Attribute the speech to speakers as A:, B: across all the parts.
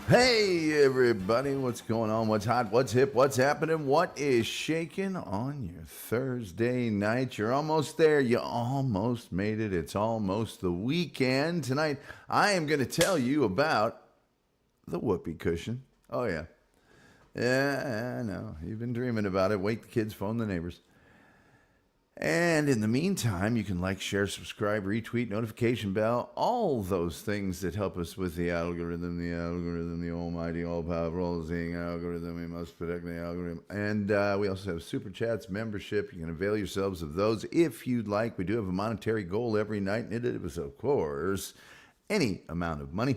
A: Hey everybody, what's going on? What's hot? What's hip? What's happening? What is shaking on your Thursday night? You're almost there. You almost made it. It's almost the weekend. Tonight, I am going to tell you about the whoopee cushion. Oh, yeah. Yeah, I know. You've been dreaming about it. Wait, the kids, phone the neighbors. And in the meantime, you can like, share, subscribe, retweet, notification bell, all those things that help us with the algorithm, the almighty, all-powerful, seeing algorithm. We must protect the algorithm. And we also have super chats, membership. You can avail yourselves of those if you'd like. We do have a monetary goal every night, and it is, of course, any amount of money.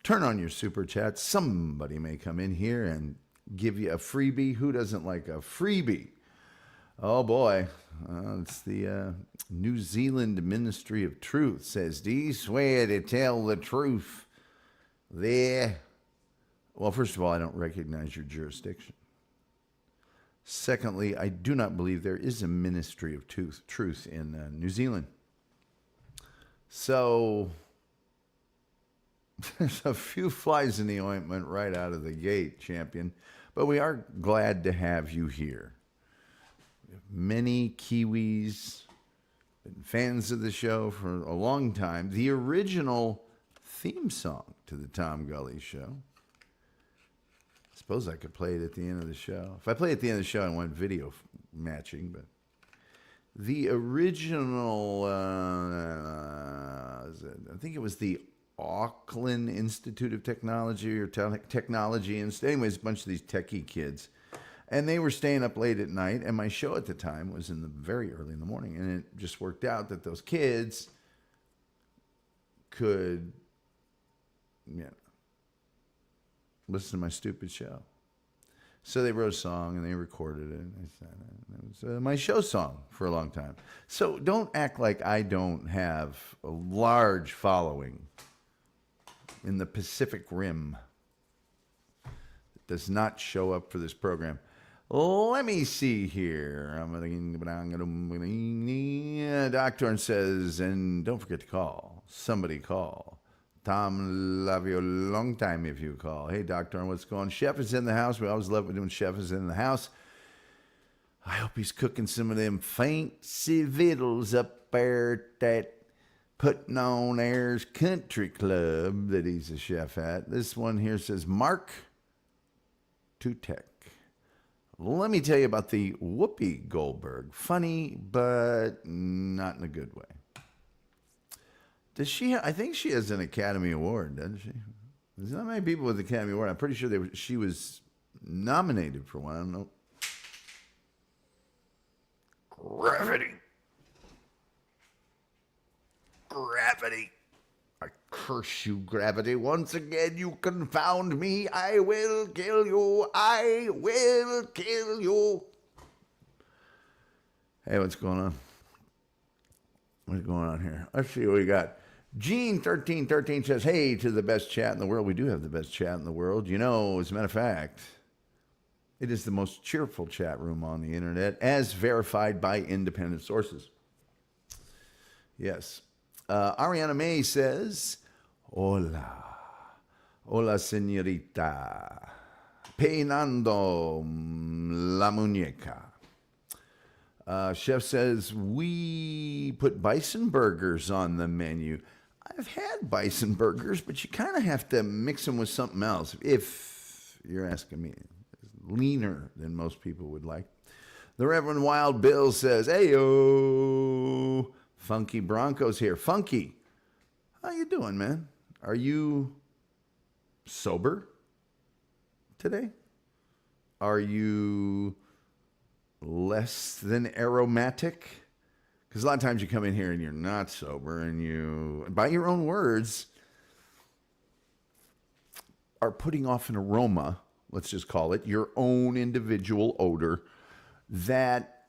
A: Turn on your super chat. Somebody may come in here and give you a freebie. Who doesn't like a freebie? Oh boy, it's the New Zealand Ministry of Truth says, do you swear to tell the truth there? Well, first of all, I don't recognize your jurisdiction. Secondly, I do not believe there is a Ministry of Truth in New Zealand. So there's a few flies in the ointment right out of the gate, champion. But we are glad to have you here. Many Kiwis, been fans of the show for a long time. The original theme song to the Tom Gully Show. I suppose I could play it at the end of the show. If I play it at the end of the show, I want video matching. But the original, I think it was the Auckland Institute of Technology or Technology. Anyways, a bunch of these techie kids. And they were staying up late at night, and my show at the time was in the very early in the morning. And it just worked out that those kids could, listen to my stupid show. So they wrote a song, and they recorded it. And it was my show song for a long time. So don't act like I don't have a large following in the Pacific Rim that does not show up for this program. Let me see here. Doctor says, and don't forget to call. Somebody call. Tom, love you a long time if you call. Hey, Doctor, what's going on? Chef is in the house. We always love it when Chef is in the house. I hope he's cooking some of them fancy vittles up there at that Putting On Air's Country Club that he's a chef at. This one here says, Mark Tutek. Let me tell you about the Whoopi Goldberg. Funny, but not in a good way. Does she? I think she has an Academy Award, doesn't she? There's not many people with the Academy Award. I'm pretty sure she was nominated for one. I don't know. Gravity. I curse you, gravity. Once again, you confound me. I will kill you. I will kill you. Hey, what's going on? What's going on here? Let's see what we got. Gene1313 says, hey, to the best chat in the world. We do have the best chat in the world. You know, as a matter of fact, it is the most cheerful chat room on the internet, as verified by independent sources. Yes. Ariana May says, hola, señorita, peinando la muñeca. Chef says, we put bison burgers on the menu. I've had bison burgers, but you kind of have to mix them with something else, if you're asking me. It's leaner than most people would like. The Reverend Wild Bill says, hey-o. Funky Broncos here. Funky, how you doing, man? Are you sober today? Are you less than aromatic? Because a lot of times you come in here and you're not sober, and you, by your own words, are putting off an aroma, let's just call it, your own individual odor that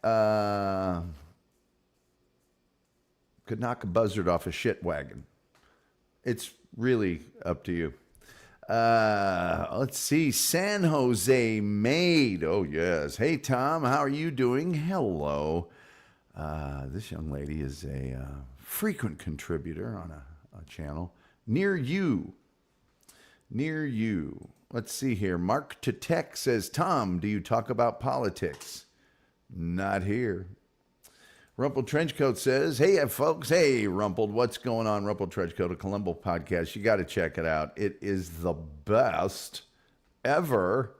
A: could knock a buzzard off a shit wagon. It's really up to you. Let's see. San Jose Maid. Oh, yes. Hey, Tom, how are you doing? Hello. This young lady is a frequent contributor on a channel near you. near you. Let's see here. Mark to Tech says, Tom, do you talk about politics? Not here. Rumpled Trenchcoat says, hey, folks. Hey, Rumpled. What's going on? Rumpled Trenchcoat, a Columbo podcast. You got to check it out. It is the best ever.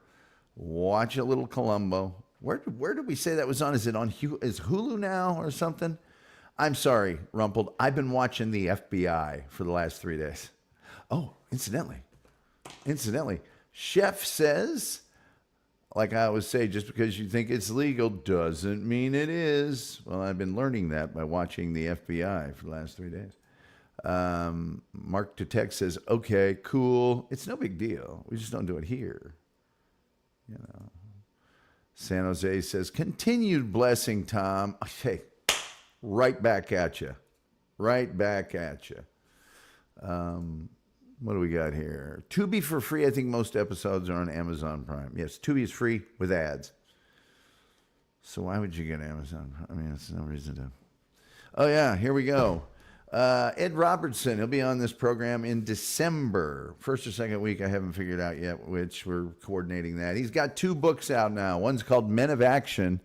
A: Watch a little Columbo. Where did we say that was on? Is it on is Hulu now or something? I'm sorry, Rumpled. I've been watching the FBI for the last 3 days. Oh, incidentally, Chef says, like I always say, just because you think it's legal doesn't mean it is. Well, I've been learning that by watching the FBI for the last 3 days. Mark to Tech says, okay, cool. It's no big deal. We just don't do it here. You know. San Jose says, continued blessing, Tom. Hey, right back at you. Right back at you. What do we got here? Tubi for free. I think most episodes are on Amazon Prime. Yes, Tubi is free with ads. So why would you get Amazon? I mean, it's no reason to. Oh, yeah, here we go. Ed Robertson, he'll be on this program in December. First or second week, I haven't figured out yet, which we're coordinating that. He's got 2 books out now. One's called Men of Action.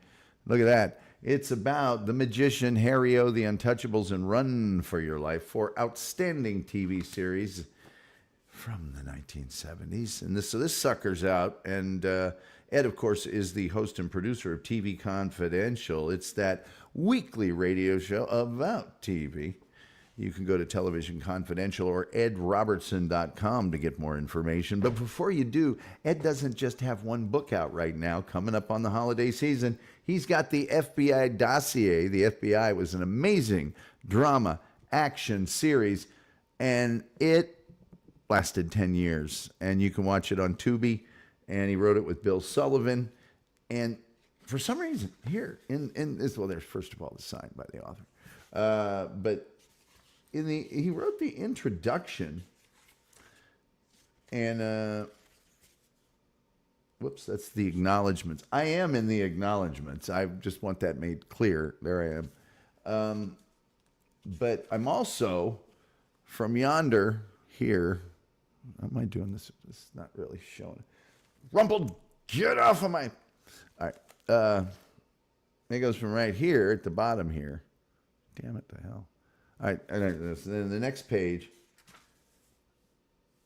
A: Look at that. It's about the magician, Harry O, the Untouchables, and Run for Your Life, 4 outstanding TV series from the 1970s. And so this sucker's out. And Ed, of course, is the host and producer of TV Confidential. It's that weekly radio show about TV. You can go to Television Confidential or edrobertson.com to get more information. But before you do, Ed doesn't just have one book out right now coming up on the holiday season. He's got the FBI Dossier. The FBI was an amazing drama action series, and it lasted 10 years. And you can watch it on Tubi, and he wrote it with Bill Sullivan. And for some reason, here, in this, well, there's first of all the sign by the author. But he wrote the introduction, and whoops, that's the acknowledgments. I am in the acknowledgments. I just want that made clear. There I am. But I'm also from yonder here. How am I doing this? It's not really showing. Rumpled, get off of my. All right. It goes from right here at the bottom here. Damn it, the hell. All right, and then the next page,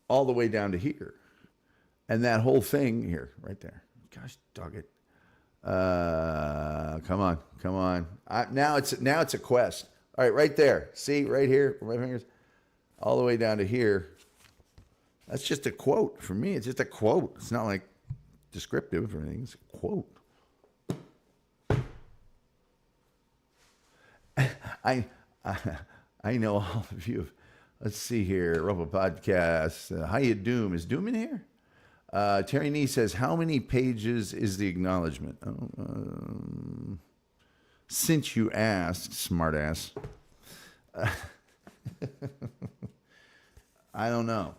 A: all the way down to here. And that whole thing here, right there. Gosh, dog it. Come on. Now it's a quest. All right, right there. See, right here, my fingers, all the way down to here. That's just a quote. For me, it's just a quote. It's not like descriptive or anything. It's a quote. I know all of you. Let's see here. Rumble Podcast. How you doom? Is Doom in here? Terry Nee says, how many pages is the acknowledgement? Since you asked, smartass. I don't know.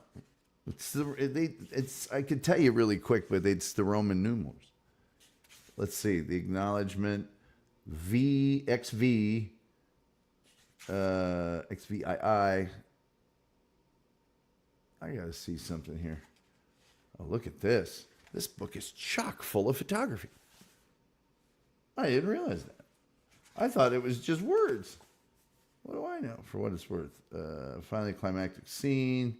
A: I could tell you really quick, but it's the Roman numerals. Let's see. The acknowledgement, XV, XVII. I got to see something here. Oh, look at this. This book is chock full of photography. I didn't realize that. I thought it was just words. What do I know, for what it's worth? Finally climactic scene.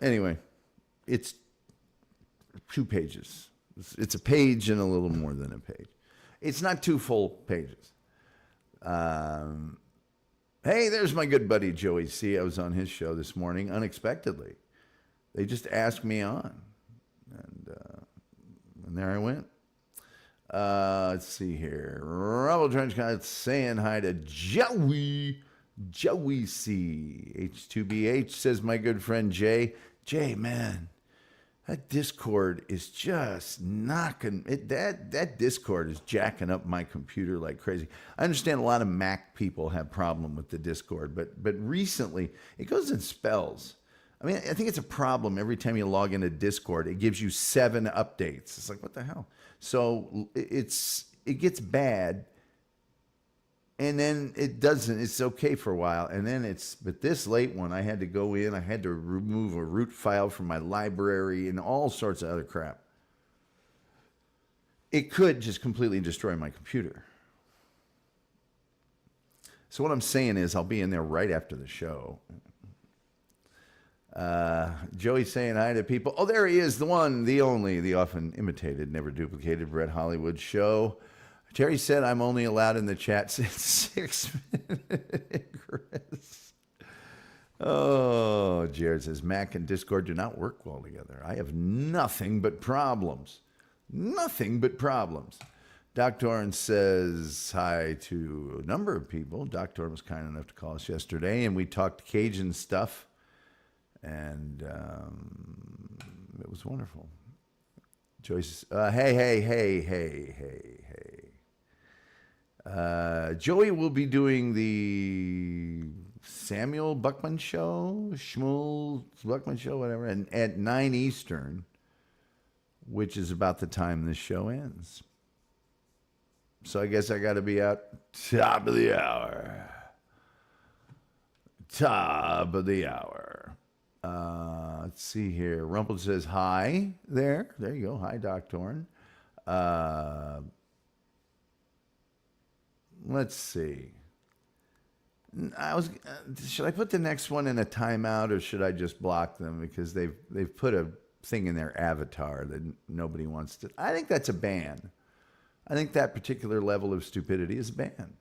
A: Anyway, it's 2 pages. It's a page and a little more than a page. It's not 2 full pages. Hey, there's my good buddy Joey C. I was on his show this morning unexpectedly. They just asked me on, and there I went. Let's see here. Rubble Trench Guy saying hi to Joey C. H2BH says my good friend Jay. Jay, man, that Discord is just knocking it. That Discord is jacking up my computer like crazy. I understand a lot of Mac people have problem with the Discord, but recently it goes in spells. I mean, I think it's a problem every time you log into Discord. It gives you 7 updates. It's like, what the hell? So it gets bad And then it doesn't. It's okay for a while. And then but this late one, I had to go in. I had to remove a root file from my library and all sorts of other crap. It could just completely destroy my computer. So what I'm saying is I'll be in there right after the show. Joey's saying hi to people. Oh, there he is, the one, the only, the often imitated, never duplicated Brett Hollywood show. Terry said I'm only allowed in the chat since 6 minutes. Chris. Oh, Jared says Mac and Discord do not work well together. I have nothing but problems. Nothing but problems. Doc Doran says hi to a number of people. Doc Doran was kind enough to call us yesterday, and we talked Cajun stuff, and it was wonderful. Joyce, hey. Joey will be doing the Samuel Buckman show, Shmuel Buckman show, whatever, and at 9 Eastern, which is about the time this show ends. So I guess I got to be out top of the hour. Top of the hour. Let's see here. Rumpel says hi there. There you go. Hi, Doc Torn. Let's see. Should I put the next one in a timeout or should I just block them because they've put a thing in their avatar that nobody wants to. I think that's a ban. I think that particular level of stupidity is a ban.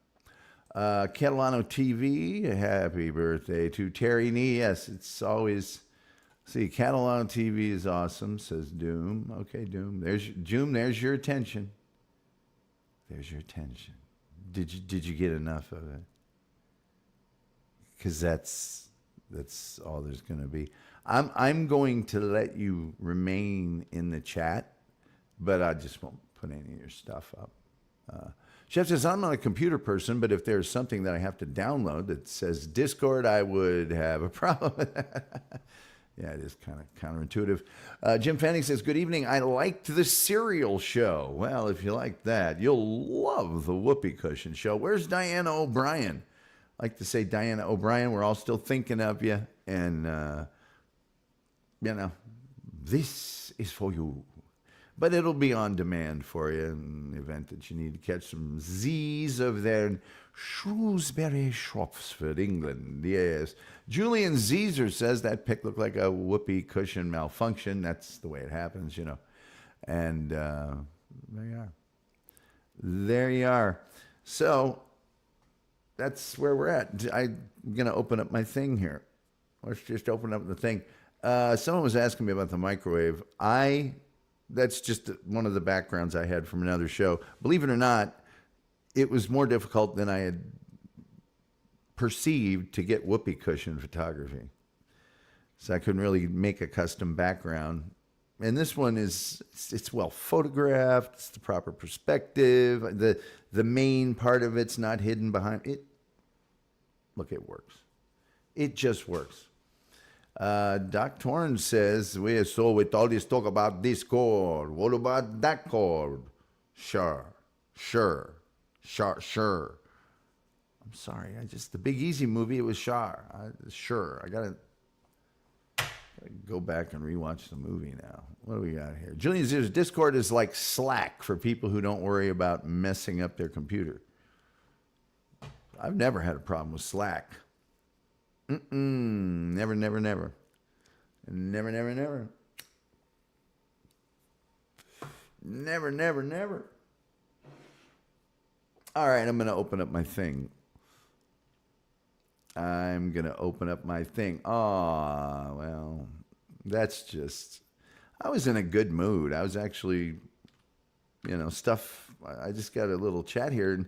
A: Catalano TV, happy birthday to Terry Nee. Yes, it's always. See, Catalano TV is awesome, says Doom. Okay, Doom. There's your attention. There's your attention. Did you get enough of it? Because that's all there's going to be. I'm going to let you remain in the chat, but I just won't put any of your stuff up. Chef says, I'm not a computer person, but if there's something that I have to download that says Discord, I would have a problem with that. Yeah, it is kind of counterintuitive. Jim Fanning says, good evening. I liked the cereal show. Well, if you like that, you'll love the Whoopie Cushion show. Where's Diana O'Brien? I like to say, Diana O'Brien, we're all still thinking of you. And, this is for you. But it'll be on demand for you in the event that you need to catch some Z's over there in Shrewsbury, Shropshire, England. Yes. Julian Zeezer says that pic looked like a whoopee cushion malfunction. That's the way it happens, And there you are. There you are. So that's where we're at. I'm going to open up my thing here. Let's just open up the thing. Someone was asking me about the microwave. That's just one of the backgrounds I had from another show. Believe it or not, it was more difficult than I had perceived to get whoopee cushion photography. So I couldn't really make a custom background. And this one it's well photographed. It's the proper perspective. The main part of it's not hidden behind it. Look, it works. It just works. Doc Torn says, with all this talk about Discord, what about that cord? Sure. I'm sorry, the Big Easy movie, it was sure. I gotta go back and rewatch the movie now. What do we got here? Julian says, Discord is like Slack for people who don't worry about messing up their computer. I've never had a problem with Slack. Never. Never. All right, I'm going to open up my thing. Oh, well, that's just... I was in a good mood. I was actually, I just got a little chat here, and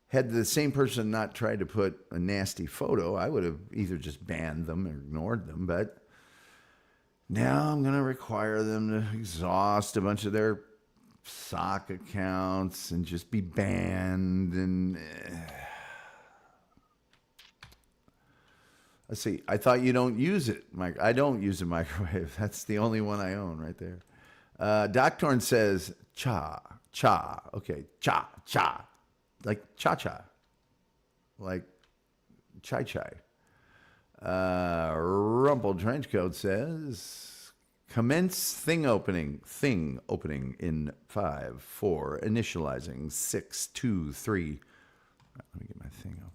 A: had the same person not tried to put a nasty photo, I would have either just banned them or ignored them. But now I'm going to require them to exhaust a bunch of their sock accounts and just be banned. And let's see. I thought you don't use it. I don't use a microwave. That's the only one I own right there. Doc Torn says, cha. Okay, cha. Like cha-cha. like chai chai. Rumpled Trenchcoat says, commence thing opening in 5, 4, initializing 6, 2, 3. Let me get my thing open.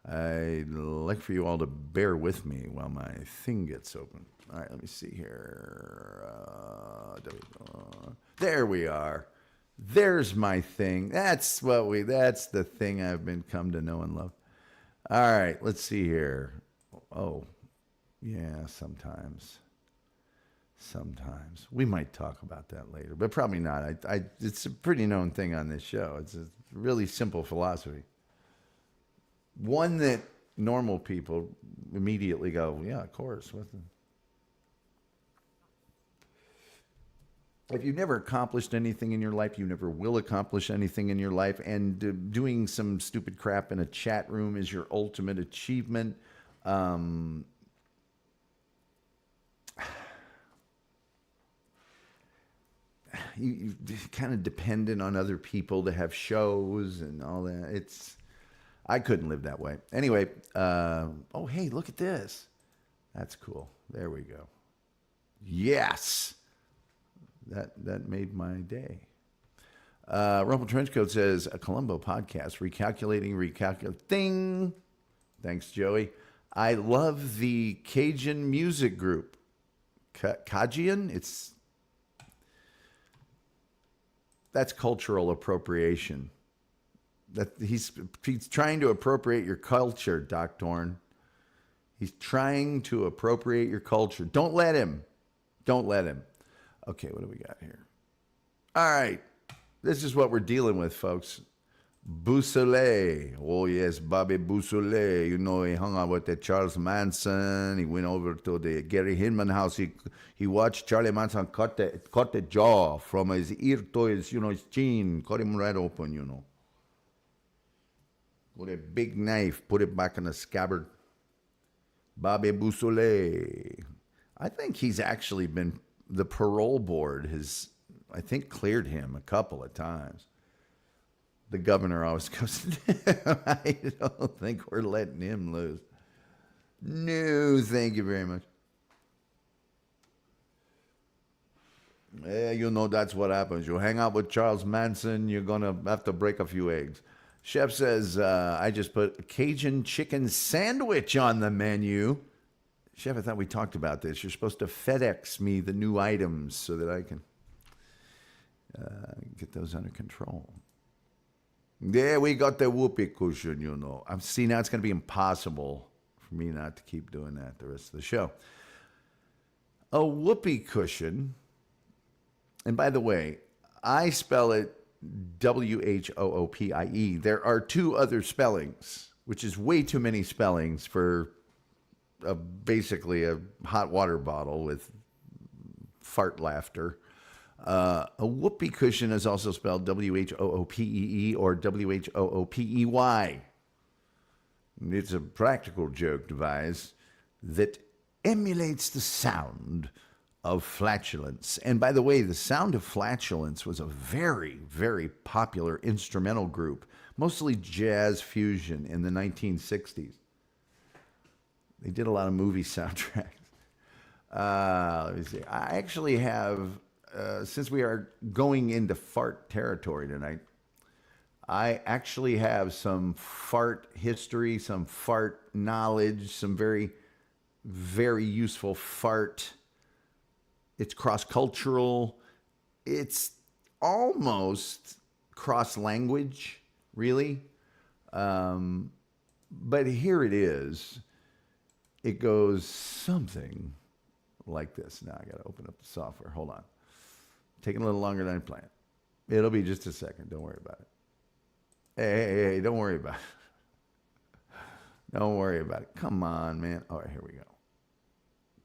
A: I'd like for you all to bear with me while my thing gets open. All right, let me see here. There we are. There's my thing. That's the thing I've been come to know and love. All right, let's see here. Oh, yeah, sometimes. We might talk about that later, but probably not. It's a pretty known thing on this show. It's a really simple philosophy. One that normal people immediately go, yeah, of course. If you've never accomplished anything in your life, you never will accomplish anything in your life, and doing some stupid crap in a chat room is your ultimate achievement. You're kind of dependent on other people to have shows and all that. I couldn't live that way. Anyway, oh, hey, look at this. That's cool. There we go. Yes. That made my day. Rumple Trenchcoat says, a Columbo podcast, recalculating. Thanks, Joey. I love the Cajun music group. Cajun? That's cultural appropriation. He's trying to appropriate your culture, Doc Dorn. He's trying to appropriate your culture. Don't let him. Okay, what do we got here? All right. This is what we're dealing with, folks. Beausoleil. Oh, yes, Bobby Beausoleil. You know, he hung out with the Charles Manson. He went over to the Gary Hinman house. He watched Charlie Manson cut the jaw from his ear to his, his chin. Cut him right open, With a big knife, put it back in the scabbard. Bobby Beausoleil. I think he's actually been... The parole board has, I think, cleared him a couple of times. The governor always goes, I don't think we're letting him loose. No, thank you very much. Yeah, that's what happens. You hang out with Charles Manson, you're going to have to break a few eggs. Chef says, I just put a Cajun chicken sandwich on the menu. Chef, I thought we talked about this. You're supposed to FedEx me the new items so that I can get those under control. Yeah, we got the whoopee cushion, I'm seeing now it's going to be impossible for me not to keep doing that the rest of the show. A whoopee cushion, and by the way, I spell it Whoopie. There are 2 other spellings, which is way too many spellings for basically a hot water bottle with fart laughter. A whoopee cushion is also spelled Whoopee or Whoopey. It's a practical joke device that emulates the sound of flatulence. And by the way, the sound of flatulence was a very, very popular instrumental group, mostly jazz fusion in the 1960s. They did a lot of movie soundtracks. Let me see. I actually have, since we are going into fart territory tonight, I actually have some fart history, some fart knowledge, some very, very useful fart. It's cross-cultural. It's almost cross-language, really. But here it is. It goes something like this. Now I got to open up the software. Hold on. Taking a little longer than I planned. It'll be just a second. Don't worry about it. Hey, don't worry about it. Don't worry about it. Come on, man. All right, here we go.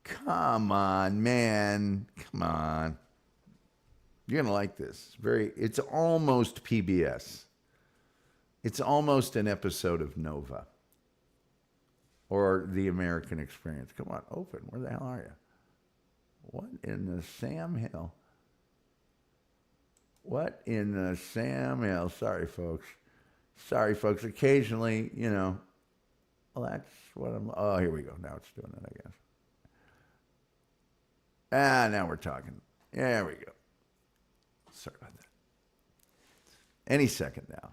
A: Come on, man. Come on. You're going to like this. It's almost PBS. It's almost an episode of Nova. Or The American Experience. Come on, open. Where the hell are you? What in the Sam Hill? What in the Sam Hill? Sorry, folks. Sorry, folks. Occasionally, well, that's what oh, here we go. Now it's doing it, I guess. Now we're talking. There we go. Sorry about that. Any second now.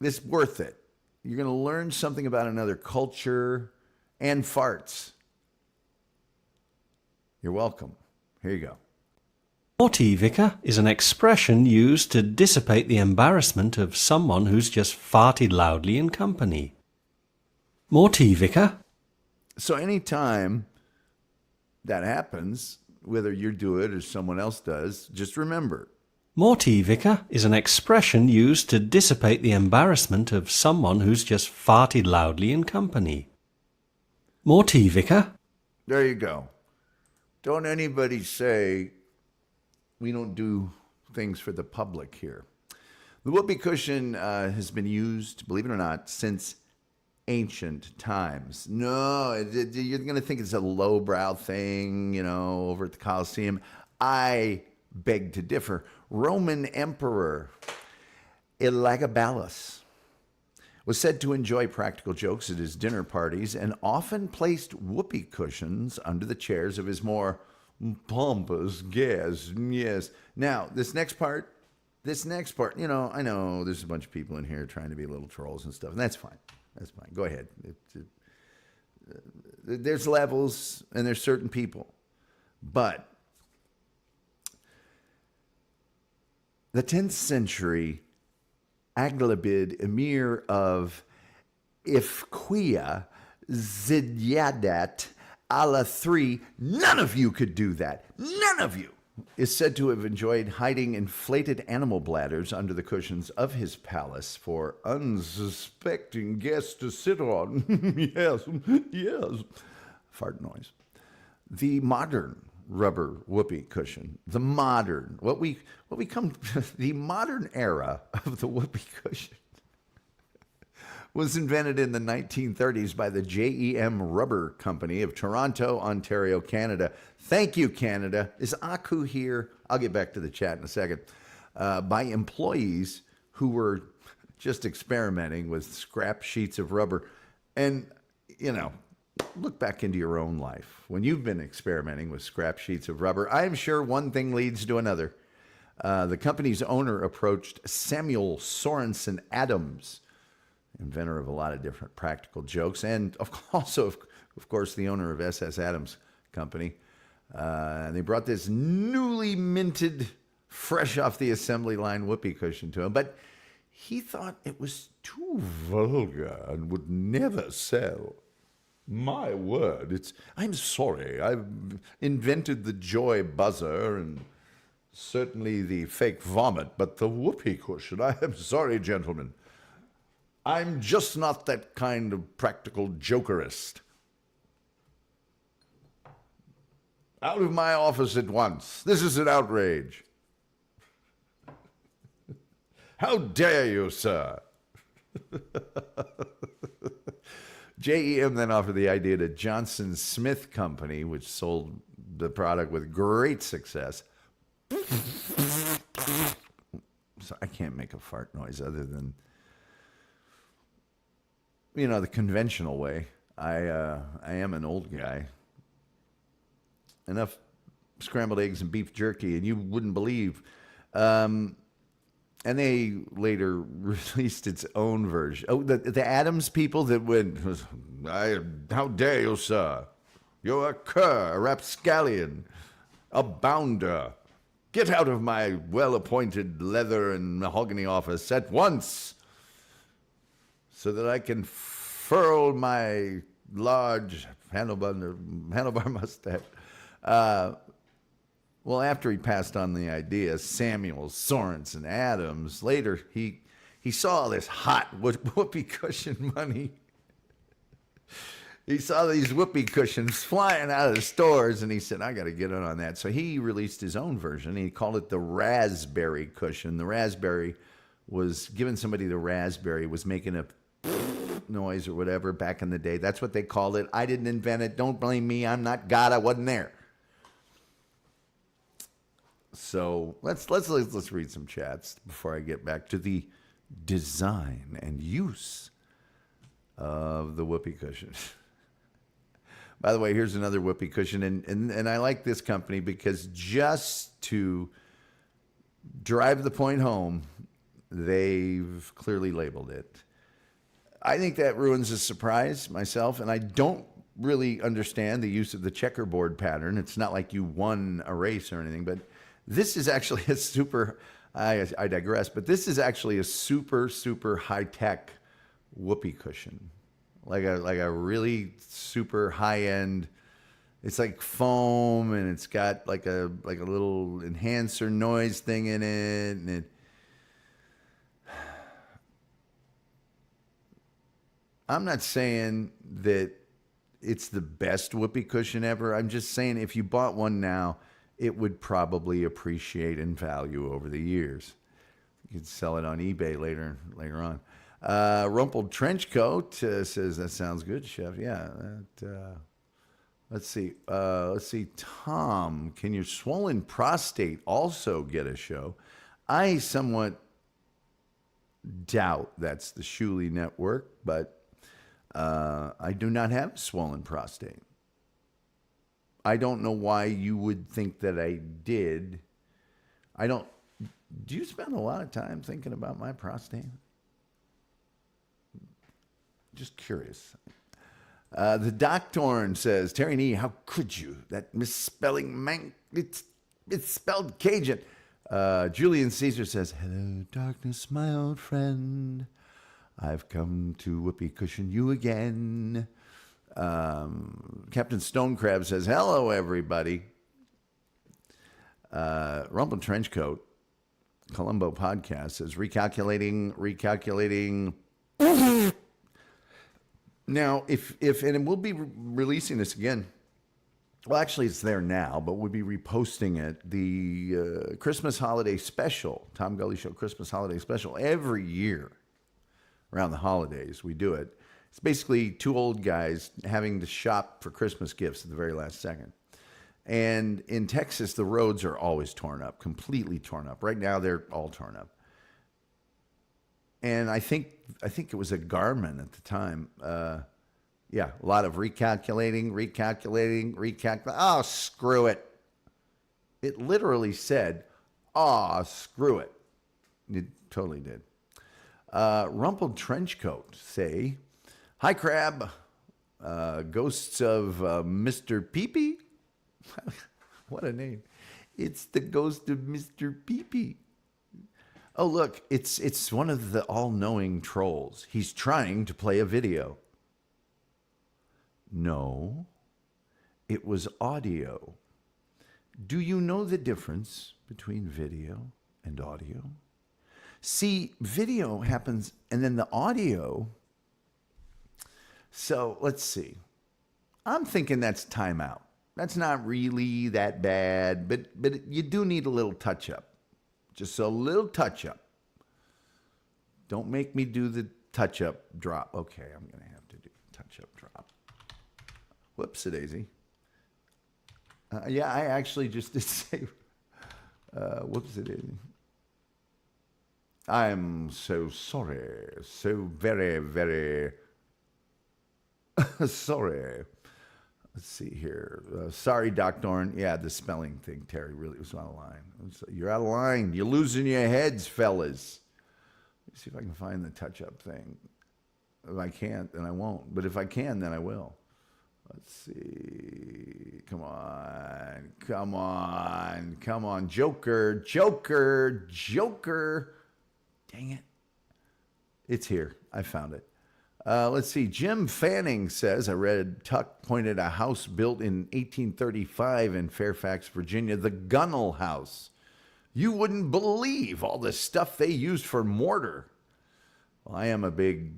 A: It's worth it. You're going to learn something about another culture and farts. You're welcome. Here you go.
B: Mortivika is an expression used to dissipate the embarrassment of someone who's just farted loudly in company. Mortivika.
A: So anytime that happens, whether you do it or someone else does, just remember.
B: Mortivika is an expression used to dissipate the embarrassment of someone who's just farted loudly in company. Mortivika.
A: There you go. Don't anybody say we don't do things for the public here. The whoopee cushion has been used, believe it or not, since ancient times. No, you're going to think it's a lowbrow thing, over at the Colosseum. I beg to differ. Roman Emperor Elagabalus was said to enjoy practical jokes at his dinner parties and often placed whoopee cushions under the chairs of his more pompous guests. Yes. Now, this next part, I know there's a bunch of people in here trying to be little trolls and stuff, and that's fine. That's fine. Go ahead. There's levels and there's certain people. But the 10th century Aghlabid emir of Ifquia Zidyadat Allah III, none of you could do that. None of you is said to have enjoyed hiding inflated animal bladders under the cushions of his palace for unsuspecting guests to sit on. Yes. Fart noise. The modern rubber whoopee cushion, the modern era of the whoopee cushion was invented in the 1930s by the J.E.M. Rubber Company of Toronto, Ontario, Canada. Thank you, Canada. Is Aku here? I'll get back to the chat in a second. By employees who were just experimenting with scrap sheets of rubber. And, look back into your own life. When you've been experimenting with scrap sheets of rubber, I'm sure one thing leads to another. The company's owner approached Samuel Sorensen Adams, inventor of a lot of different practical jokes, and also, of course, the owner of S.S. Adams Company. They brought this newly minted, fresh off the assembly line whoopee cushion to him, but he thought it was too vulgar and would never sell. My word, I'm sorry, I've invented the joy buzzer and certainly the fake vomit, but the whoopee cushion, I am sorry, gentlemen. I'm just not that kind of practical jokerist. Out of my office at once. This is an outrage. How dare you, sir? JEM then offered the idea to Johnson Smith Company, which sold the product with great success. So I can't make a fart noise other than the conventional way. I am an old guy. Enough scrambled eggs and beef jerky, and you wouldn't believe. And they later released its own version. Oh, the Adams people that went, how dare you, sir? You're a cur, a rapscallion, a bounder. Get out of my well-appointed leather and mahogany office at once, so that I can furl my large handlebar mustache. Well, after he passed on the idea, Samuel Sorensen Adams, later he saw this hot whoopee cushion money. He saw these whoopee cushions flying out of the stores, and he said, I got to get in on that. So he released his own version. He called it the raspberry cushion. The raspberry was giving somebody the raspberry was making a noise or whatever back in the day. That's what they called it. I didn't invent it. Don't blame me. I'm not God. I wasn't there. So let's read some chats before I get back to the design and use of the whoopee cushion. By the way, here's another whoopee cushion, and I like this company because just to drive the point home, they've clearly labeled it. I think that ruins the surprise myself, and I don't really understand the use of the checkerboard pattern. It's not like you won a race or anything, but this is actually a super, I digress, but this is actually a super, super high-tech whoopee cushion. Like a really super high-end, it's like foam, and it's got like a little enhancer noise thing in it, and I'm not saying that it's the best whoopee cushion ever. I'm just saying if you bought one now, it would probably appreciate in value over the years. You could sell it on eBay later on. Rumpled trench coat says that sounds good, Chef. Yeah. Let's see. Tom, can your swollen prostate also get a show? I somewhat doubt that's the Shuley Network, but I do not have a swollen prostate. I don't know why you would think that I did. Do you spend a lot of time thinking about my prostate? Just curious. The Doctorn says, Terry Nee, how could you? That misspelling, it's spelled Cajun. Julian Caesar says, hello, darkness, my old friend. I've come to whoopee cushion you again. Captain Stonecrab says, hello, everybody. Rumpled Trenchcoat, Columbo Podcast says, recalculating. Now, and we'll be releasing this again. Well, actually, it's there now, but we'll be reposting it. The Christmas Holiday Special, Tom Gully Show Christmas Holiday Special, every year around the holidays, we do it. It's basically two old guys having to shop for Christmas gifts at the very last second. And in Texas, the roads are always torn up, completely torn up. Right now, they're all torn up. And I think it was a Garmin at the time. Yeah, a lot of recalculating. Oh, screw it. It literally said, oh, screw it. It totally did. Rumpled Trenchcoat say, hi, Crab. Ghosts of Mr. Peepee. What a name. It's the ghost of Mr. Peepee. Oh, look, it's one of the all-knowing trolls. He's trying to play a video. No, it was audio. Do you know the difference between video and audio? See, video happens, and then the audio. So let's see. I'm thinking that's timeout. That's not really that bad, but you do need a little touch-up. Just a little touch-up. Don't make me do the touch-up drop. Okay, I'm going to have to do touch-up drop. Whoops-a-daisy. Yeah, I actually just did say whoops-a-daisy. I'm so sorry. So very, very sorry. Let's see here. Sorry, Doc Dorn. Yeah, the spelling thing, Terry, really was out of line. You're out of line. You're losing your heads, fellas. Let me see if I can find the touch-up thing. If I can't, then I won't. But if I can, then I will. Let's see. Come on. Joker. Dang it. It's here. I found it. Let's see. Jim Fanning says, I read Tuck pointed a house built in 1835 in Fairfax, Virginia, the Gunnell House. You wouldn't believe all the stuff they used for mortar. Well, I am a big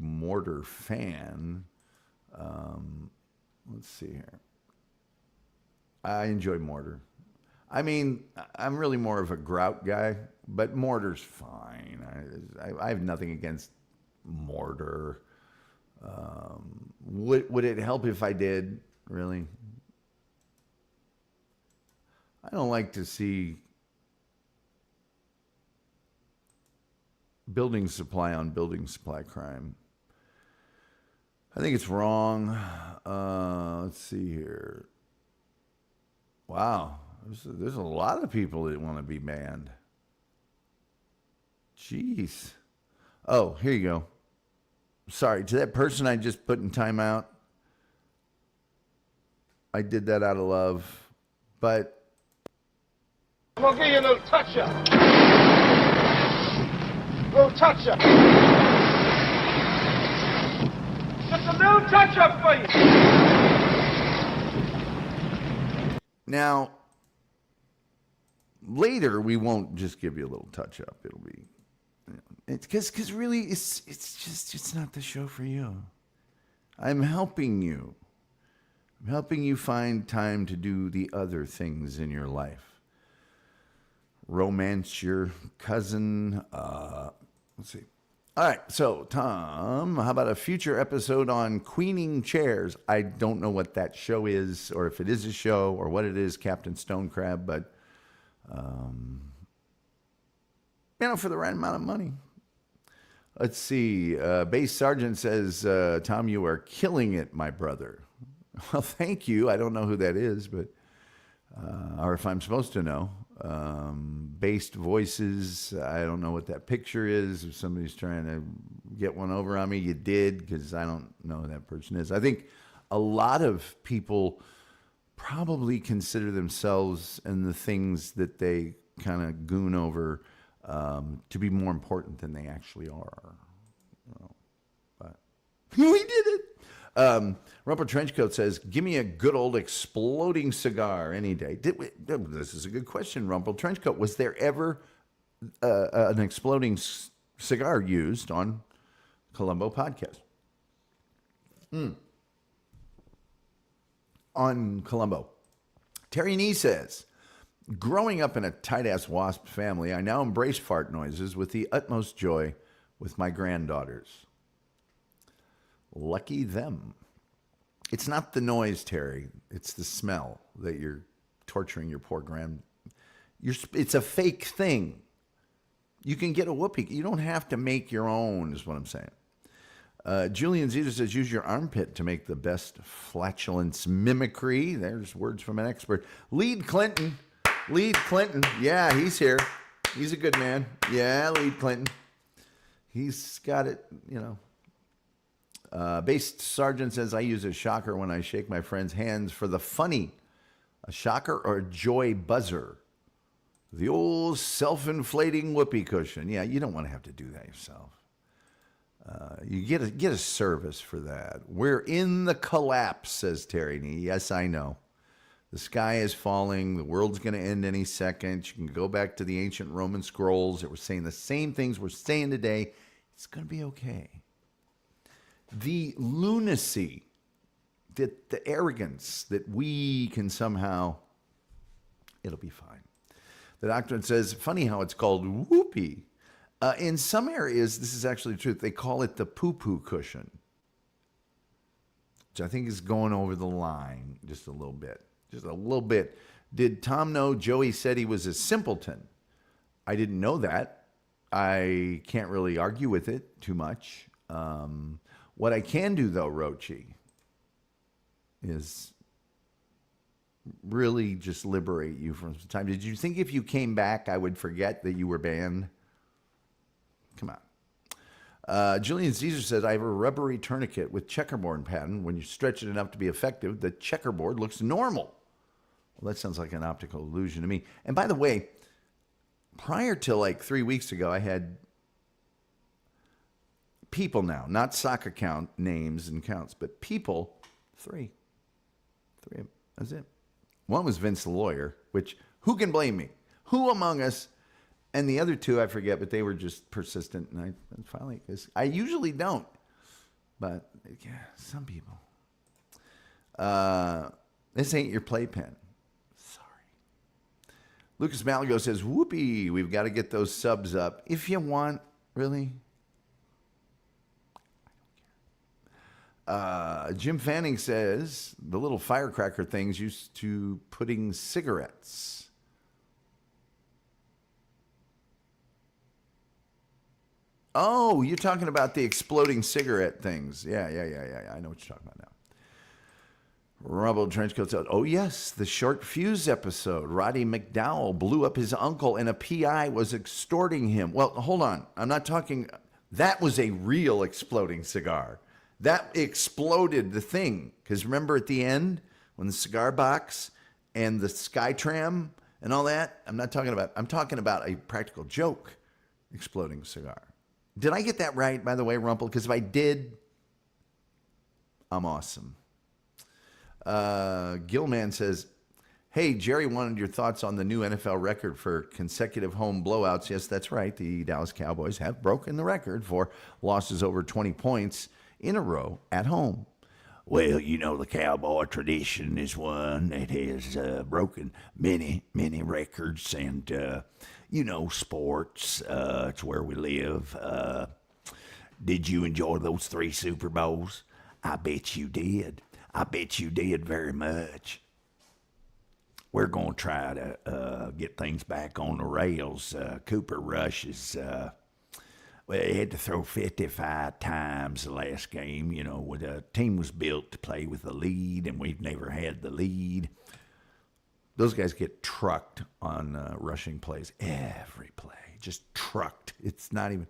A: mortar fan. Let's see here. I enjoy mortar. I mean, I'm really more of a grout guy, but mortar's fine. I have nothing against mortar. Would it help if I did? Really? I don't like to see building supply on building supply crime. I think it's wrong. Let's see here. Wow. There's a lot of people that want to be banned. Jeez. Oh, here you go. Sorry, to that person I just put in timeout. I did that out of love. But
C: I'm going to give you a little touch-up. Little touch-up. Just a little touch-up for you.
A: Now, later we won't just give you a little touch-up. It'll be, it's because really it's not the show for you. I'm helping you. I'm helping you find time to do the other things in your life. Romance your cousin. Let's see. All right, so Tom, how about a future episode on queening chairs? I don't know what that show is, or if it is a show, or what it is, Captain Stonecrab, but for the right amount of money. Let's see. Base Sergeant says, Tom, you are killing it, my brother. Well, thank you. I don't know who that is, but or if I'm supposed to know. Based voices. I don't know what that picture is. If somebody's trying to get one over on me, you did, because I don't know who that person is. I think a lot of people probably consider themselves and the things that they kind of goon over to be more important than they actually are. But we did it. Rumple Trenchcoat says, give me a good old exploding cigar any day. This is a good question, Rumple Trenchcoat. Was there ever an exploding cigar used on Columbo Podcast? On Columbo. Terry Nee says, growing up in a tight-ass wasp family, I now embrace fart noises with the utmost joy with my granddaughters. Lucky them. It's not the noise, Terry. It's the smell that you're torturing your poor it's a fake thing. You can get a whoopee. You don't have to make your own, is what I'm saying. Julian Zeta says, use your armpit to make the best flatulence mimicry. There's words from an expert. Lead Clinton. Yeah, he's here. He's a good man. Yeah, Lead Clinton. He's got it, Based Sergeant says, I use a shocker when I shake my friend's hands for the funny. A shocker or a joy buzzer? The old self-inflating whoopee cushion. Yeah, you don't want to have to do that yourself. You get a service for that. We're in the collapse, says Terry Nee. Yes, I know. The sky is falling. The world's going to end any second. You can go back to the ancient Roman scrolls that were saying the same things we're saying today. It's going to be okay. The lunacy, the arrogance that we can somehow, it'll be fine. The doctrine says, funny how it's called Whoopie. In some areas, this is actually the truth. They call it the poo-poo cushion, which I think is going over the line just a little bit. Just a little bit. Did Tom know Joey said he was a simpleton? I didn't know that. I can't really argue with it too much. What I can do, though, Rochi, is really just liberate you from some time. Did you think if you came back, I would forget that you were banned? Come on. Julian Caesar says, I have a rubbery tourniquet with checkerboard pattern. When you stretch it enough to be effective, the checkerboard looks normal. Well, that sounds like an optical illusion to me. And by the way, prior to like 3 weeks ago, I had people now, not sock account names and counts, but people, three. That's it. One was Vince the lawyer, which who can blame me? Who among us? And the other two, I forget, but they were just persistent. And I finally, because I usually don't. But yeah, some people. This ain't your playpen. Sorry. Lucas Malago says, whoopee, we've got to get those subs up. If you want, really. Jim Fanning says, the little firecracker things used to putting cigarettes. Oh, you're talking about the exploding cigarette things. Yeah. I know what you're talking about now. Rumble Trenchcoat said, oh, yes, the short fuse episode. Roddy McDowell blew up his uncle and a PI was extorting him. Well, hold on. I'm not talking. That was a real exploding cigar. That exploded the thing. Because remember at the end when the cigar box and the Skytram and all that? I'm talking about a practical joke exploding cigar. Did I get that right, by the way, Rumple? Because if I did, I'm awesome. Gilman says, hey, Jerry wanted your thoughts on the new NFL record for consecutive home blowouts. Yes, that's right. The Dallas Cowboys have broken the record for losses over 20 points in a row at home. Well, you know, the Cowboy tradition is one that has broken many, many records. And, you know, sports, it's where we live. Did you enjoy those 3 Super Bowls? I bet you did. I bet you did very much. We're going to try to get things back on the rails. Cooper Rush is, he had to throw 55 times the last game. You know, the team was built to play with the lead, and we've never had the lead. Those guys get trucked on rushing plays. Every play, just trucked. It's not even...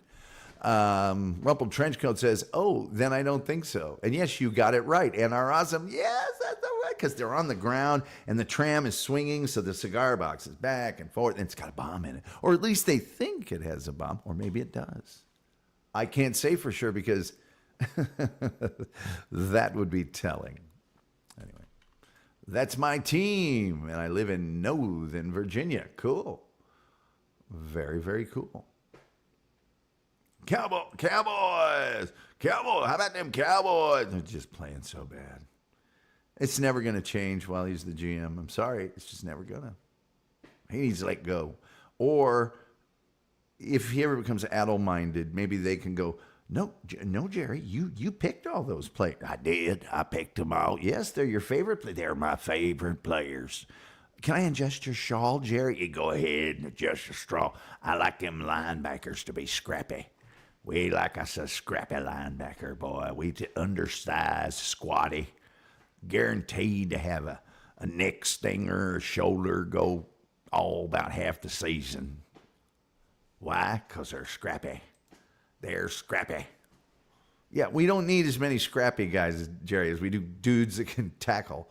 A: Rumpled Trenchcoat says, oh, then I don't think so. And yes, you got it right. And are awesome. Yes, that's right. Because they're on the ground and the tram is swinging. So the cigar box is back and forth and it's got a bomb in it. Or at least they think it has a bomb. Or maybe it does. I can't say for sure because that would be telling. Anyway, that's my team. And I live in Northern Virginia. Cool. Very, very cool. Cowboys! How about them Cowboys? They're just playing so bad. It's never going to change while he's the GM. I'm sorry. It's just never going to. He needs to let go. Or if he ever becomes addle-minded, maybe they can go, no, Jerry, you picked all those players. I did. I picked them all. Yes, they're your favorite players. They're my favorite players. Can I adjust your shawl, Jerry? You go ahead and adjust your straw. I like them linebackers to be scrappy. We like us a scrappy linebacker, boy. We undersized, squatty. Guaranteed to have a neck stinger or shoulder go all about half the season. Why? Because they're scrappy. They're scrappy. Yeah, we don't need as many scrappy guys, Jerry, as we do dudes that can tackle.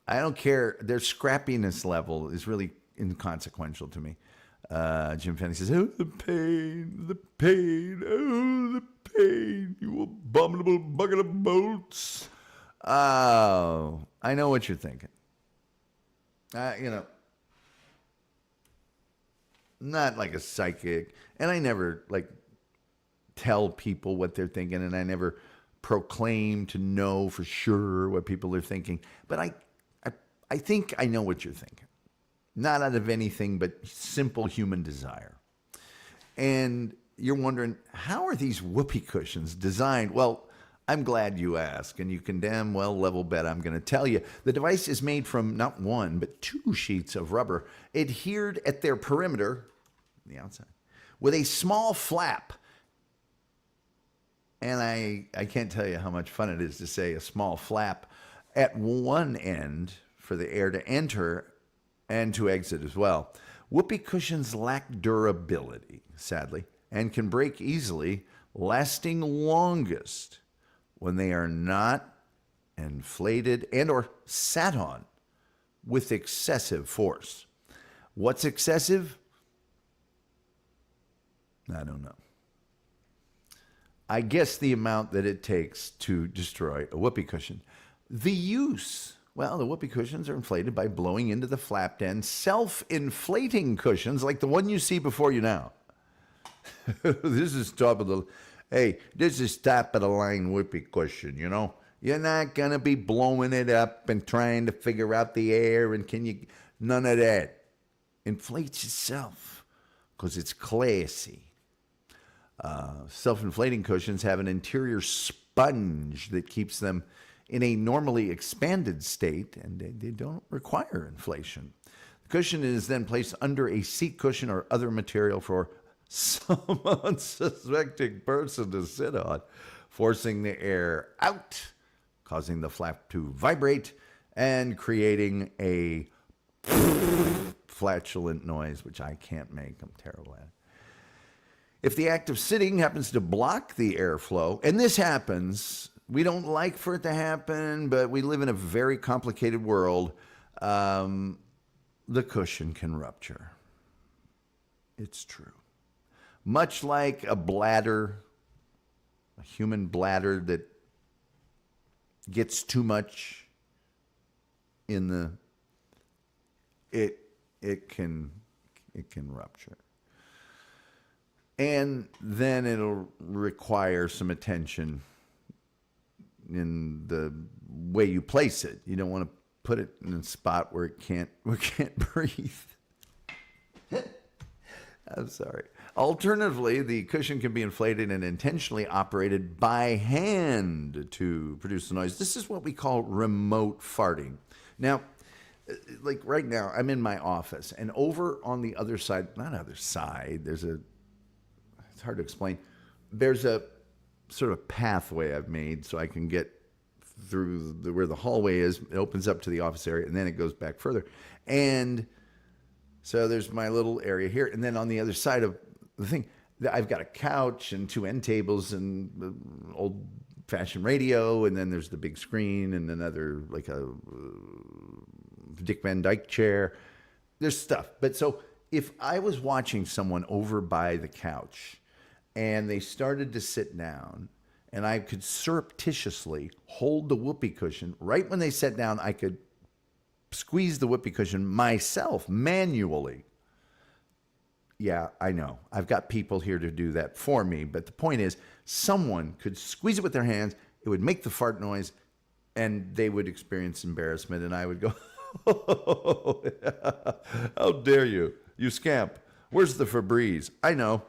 A: I don't care. Their scrappiness level is really inconsequential to me. Jim Fenny says, oh, the pain, oh, the pain, you abominable bucket of bolts. Oh, I know what you're thinking. Not like a psychic, and I never, tell people what they're thinking, and I never proclaim to know for sure what people are thinking, but I think I know what you're thinking. Not out of anything but simple human desire. And you're wondering, how are these whoopee cushions designed? Well, I'm glad you asked, and you can damn well level bet I'm going to tell you. The device is made from not 1, but 2 sheets of rubber adhered at their perimeter, the outside, with a small flap. And I can't tell you how much fun it is to say a small flap at one end for the air to enter and to exit as well. Whoopee cushions lack durability, sadly, and can break easily, lasting longest when they are not inflated and or sat on with excessive force. What's excessive? I don't know. I guess the amount that it takes to destroy a whoopee cushion. The use. Well, the whoopee cushions are inflated by blowing into the flapped end self-inflating cushions like the one you see before you now. This is top of the line whoopee cushion, you know. You're not going to be blowing it up and trying to figure out the air and none of that. Inflates itself because it's classy. Self-inflating cushions have an interior sponge that keeps them in a normally expanded state, and they don't require inflation. The cushion is then placed under a seat cushion or other material for some unsuspecting person to sit on, forcing the air out, causing the flap to vibrate, and creating a flatulent noise, which I can't make. I'm terrible at it. If the act of sitting happens to block the airflow, and this happens, we don't like for it to happen, but we live in a very complicated world, the cushion can rupture. It's true. Much like a bladder, a human bladder that gets too much in the, it can rupture. And then it'll require some attention in the way you place it. You don't want to put it in a spot where it can't breathe. I'm sorry. Alternatively, the cushion can be inflated and intentionally operated by hand to produce the noise. This is what we call remote farting. Now, like right now, I'm in my office, and over on the other side, not other side, it's hard to explain. There's a sort of pathway I've made so I can get through where the hallway is. It opens up to the office area, and then it goes back further. And so there's my little area here. And then on the other side of the thing, I've got a couch and two end tables and an old-fashioned radio, and then there's the big screen and another, like a Dick Van Dyke chair. There's stuff. But so if I was watching someone over by the couch and they started to sit down, and I could surreptitiously hold the whoopee cushion, right when they sat down, I could squeeze the whoopee cushion myself manually. Yeah, I know. I've got people here to do that for me, but the point is, someone could squeeze it with their hands, it would make the fart noise, and they would experience embarrassment, and I would go, oh, how dare you, you scamp. Where's the Febreze? I know.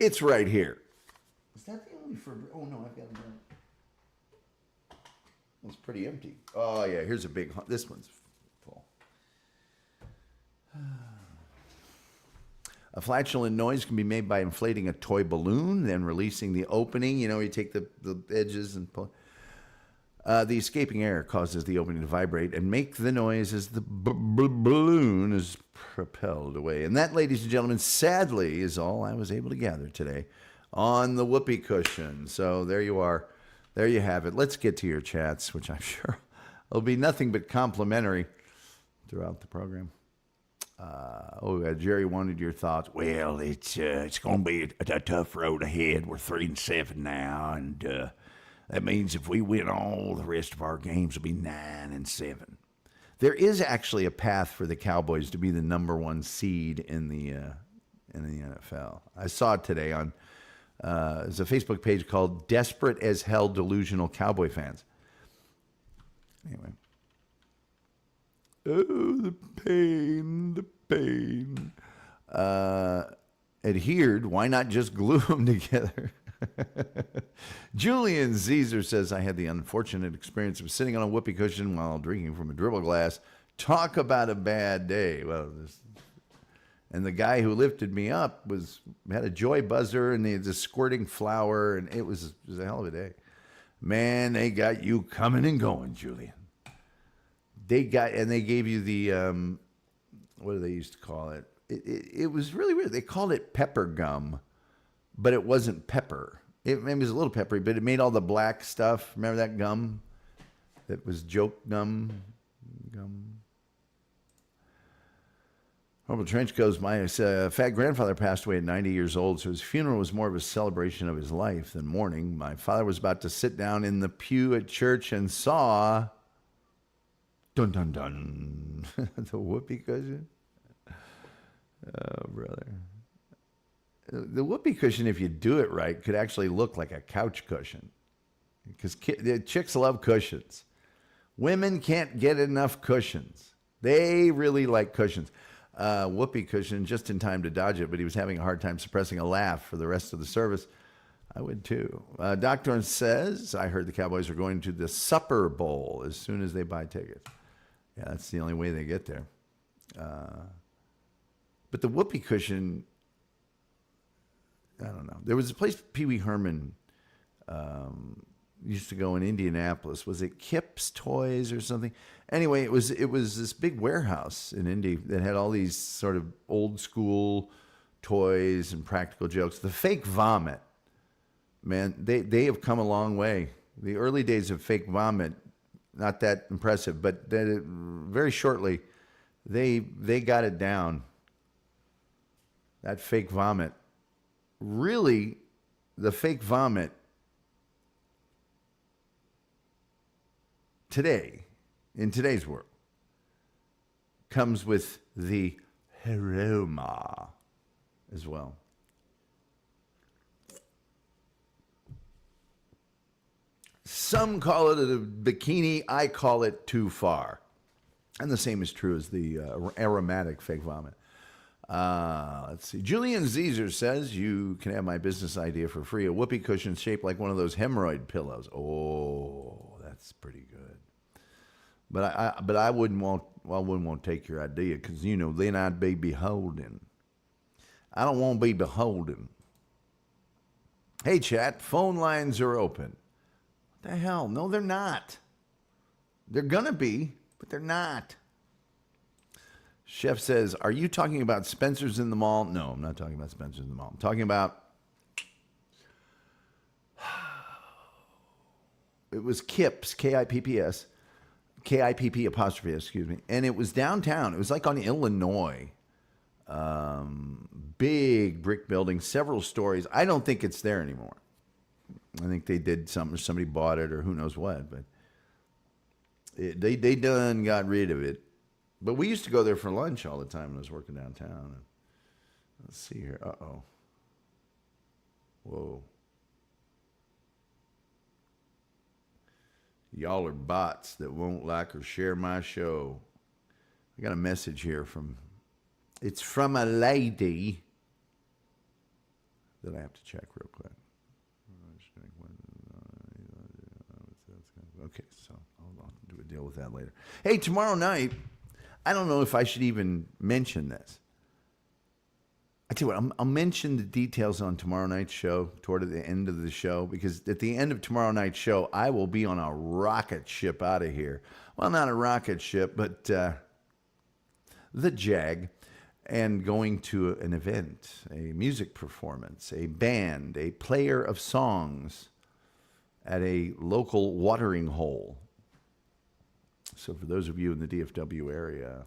A: It's right here. Is that the only Febreze? Oh, no, I've got another. It's pretty empty. Oh, yeah, here's a big, this one's full. A flatulent noise can be made by inflating a toy balloon, then releasing the opening. You know, you take the edges and pull. The escaping air causes the opening to vibrate and make the noise as the balloon is propelled away. And that, ladies and gentlemen, sadly, is all I was able to gather today on the whoopee cushion. So there you are. There you have it. Let's get to your chats, which I'm sure will be nothing but complimentary throughout the program. Jerry wanted your thoughts. Well, it's going to be a tough road ahead. We're 3-7 now, and that means if we win all the rest of our games, it'll be 9-7. There is actually a path for the Cowboys to be the number one seed in the NFL. I saw it today on there's a Facebook page called "Desperate as Hell Delusional Cowboy Fans." Anyway. Oh, the pain, the pain. Adhered, why not just glue them together? Julian Caesar says, I had the unfortunate experience of sitting on a whoopee cushion while drinking from a dribble glass. Talk about a bad day. Well, and the guy who lifted me up had a joy buzzer, and he had this squirting flour, and it was a hell of a day. Man, they got you coming and going, Julian. They gave you the, what do they used to call it? It was really weird. They called it pepper gum, but it wasn't pepper. It was a little peppery, but it made all the black stuff. Remember that gum? That was joke gum. Horrible Trench goes, my fat grandfather passed away at 90 years old, so his funeral was more of a celebration of his life than mourning. My father was about to sit down in the pew at church and saw... Dun, dun, dun. The whoopee cushion. Oh, brother. The whoopee cushion, if you do it right, could actually look like a couch cushion. Because chicks love cushions. Women can't get enough cushions. They really like cushions. Whoopee cushion, just in time to dodge it, but he was having a hard time suppressing a laugh for the rest of the service. I would too. Doctor says, I heard the Cowboys are going to the Supper Bowl as soon as they buy tickets. Yeah, that's the only way they get there. But the whoopee cushion, I don't know. There was a place Pee Wee Herman used to go in Indianapolis. Was it Kip's Toys or something? Anyway, it was this big warehouse in Indy that had all these sort of old school toys and practical jokes. The fake vomit, man, they have come a long way. The early days of fake vomit, not that impressive, but very shortly, they got it down. That fake vomit. Really, the fake vomit today, in today's world, comes with the aroma as well. Some call it a bikini. I call it too far. And the same is true as the aromatic fake vomit. Let's see. Julian Zezer says you can have my business idea for free. A whoopee cushion shaped like one of those hemorrhoid pillows. Oh, that's pretty good. But I wouldn't want to take your idea because then I'd be beholden. I don't want to be beholden. Hey chat, phone lines are open. What the hell? No, they're not. They're gonna be, but they're not. Chef says, are you talking about Spencer's in the mall? No, I'm not talking about Spencer's in the mall. I'm talking about, it was Kip's, K-I-P-P-S, K-I-P-P apostrophe, excuse me. And it was downtown. It was like on Illinois. Big brick building, several stories. I don't think it's there anymore. I think they did something, or somebody bought it, or who knows what. But they done got rid of it. But we used to go there for lunch all the time when I was working downtown. Let's see here. Uh-oh. Whoa. Y'all are bots that won't like or share my show. I got a message here it's from a lady that I have to check real quick. Okay, so I'll do a deal with that later. Hey, tomorrow night, I don't know if I should even mention this. I tell you what, I'll mention the details on tomorrow night's show toward the end of the show, because at the end of tomorrow night's show, I will be on a rocket ship out of here. Well, not a rocket ship, but the Jag, and going to an event, a music performance, a band, a player of songs at a local watering hole. So for those of you in the DFW area,